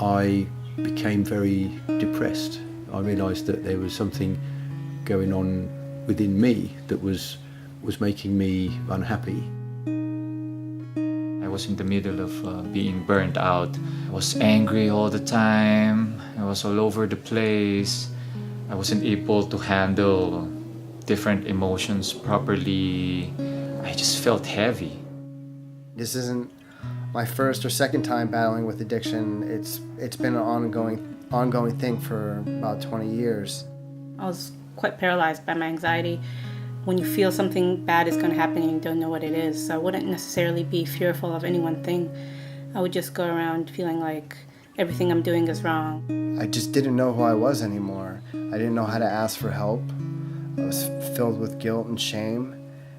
I became very depressed. I realised that there was something going on within me that was making me unhappy. I was in the middle of being burnt out. I was angry all the time. I was all over the place. I wasn't able to handle different emotions properly. I just felt heavy. This isn't my first or second time battling with addiction. It's been an ongoing thing for about 20 years. I was quite paralyzed by my anxiety. When you feel something bad is going to happen and you don't know what it is, so I wouldn't necessarily be fearful of any one thing. I would just go around feeling like everything I'm doing is wrong. I just didn't know who I was anymore. I didn't know how to ask for help. I was filled with guilt and shame,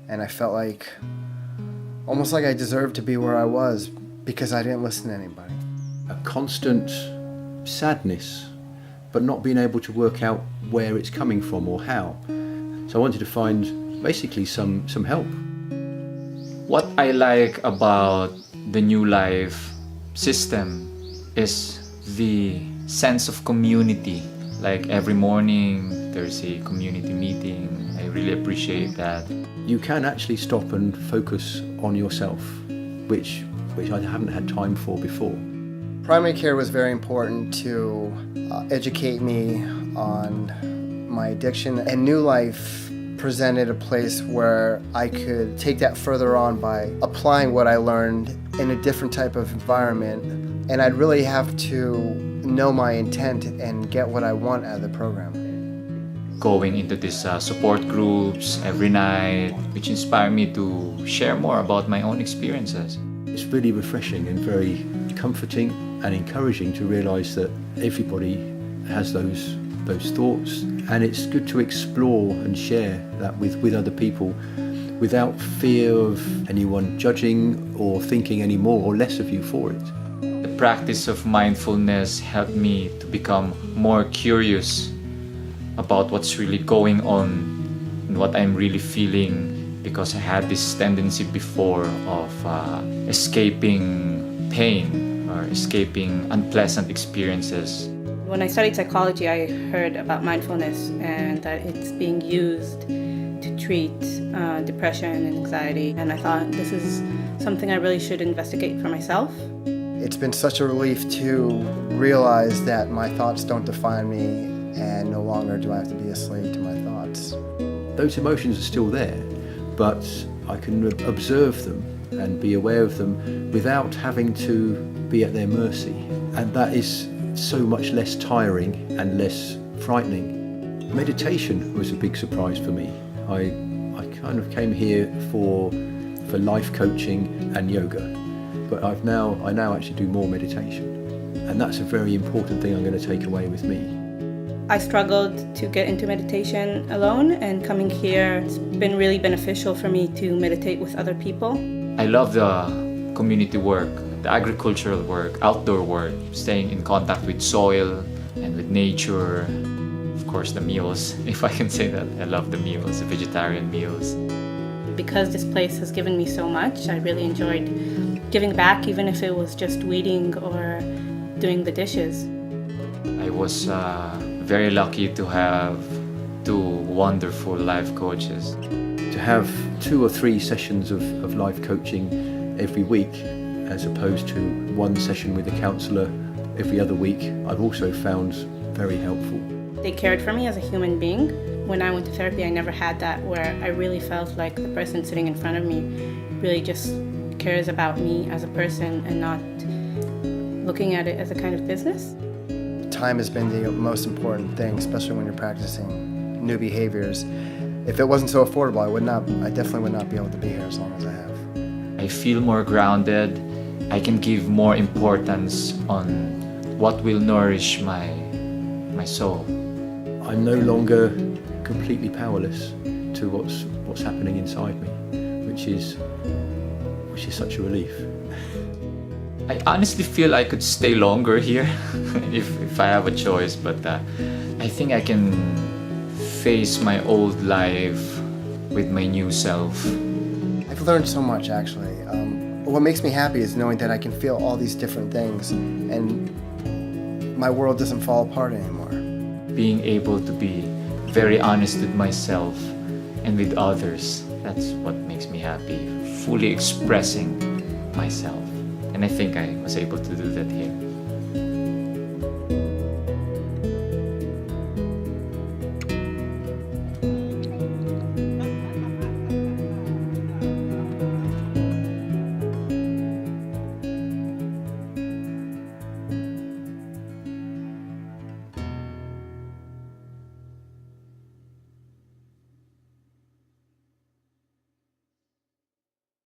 and I felt like almost like I deserved to be where I was because I didn't listen to anybody. A constant sadness, but not being able to work out where it's coming from or how. So I wanted to find basically some help. What I like about the New Life system is the sense of community. Like every morning there's a community meeting. I really appreciate that. You can actually stop and focus on yourself, which I haven't had time for before. Primary care was very important to educate me on my addiction, and New Life presented a place where I could take that further on by applying what I learned in a different type of environment, and I'd really have to know my intent and get what I want out of the program. Going into these support groups every night, which inspired me to share more about my own experiences. It's really refreshing and very comforting and encouraging to realise that everybody has those thoughts, and it's good to explore and share that with other people without fear of anyone judging or thinking any more or less of you for it. The practice of mindfulness helped me to become more curious about what's really going on and what I'm really feeling, because I had this tendency before of escaping pain or escaping unpleasant experiences. When I studied psychology, I heard about mindfulness and that it's being used to treat depression and anxiety, and I thought this is something I really should investigate for myself. It's been such a relief to realize that my thoughts don't define me, and no longer do I have to be a slave to my thoughts. Those emotions are still there, but I can observe them and be aware of them without having to be at their mercy, and that is so much less tiring and less frightening. Meditation was a big surprise for me. I kind of came here for life coaching and yoga, but I now actually do more meditation, and that's a very important thing I'm going to take away with me. I struggled to get into meditation alone, and coming here, it's been really beneficial for me to meditate with other people. I love the community work, the agricultural work, outdoor work, staying in contact with soil and with nature. Of course, the meals, if I can say that. I love the meals, the vegetarian meals. Because this place has given me so much, I really enjoyed giving back, even if it was just weeding or doing the dishes. I was very lucky to have two wonderful life coaches. To have 2 or 3 sessions of life coaching every week, as opposed to 1 session with a counsellor every other week, I've also found very helpful. They cared for me as a human being. When I went to therapy, I never had that, where I really felt like the person sitting in front of me really just cares about me as a person and not looking at it as a kind of business. Time has been the most important thing, especially when you're practicing new behaviors. If it wasn't so affordable, I definitely would not be able to be here as long as I have. I feel more grounded. I can give more importance on what will nourish my soul. I'm no longer completely powerless to what's happening inside me, which is such a relief. I honestly feel I could stay longer here if I have a choice, but I think I can face my old life with my new self. I've learned so much, actually. What makes me happy is knowing that I can feel all these different things, and my world doesn't fall apart anymore. Being able to be very honest with myself and with others, that's what makes me happy. Fully expressing myself. And I think I was able to do that here.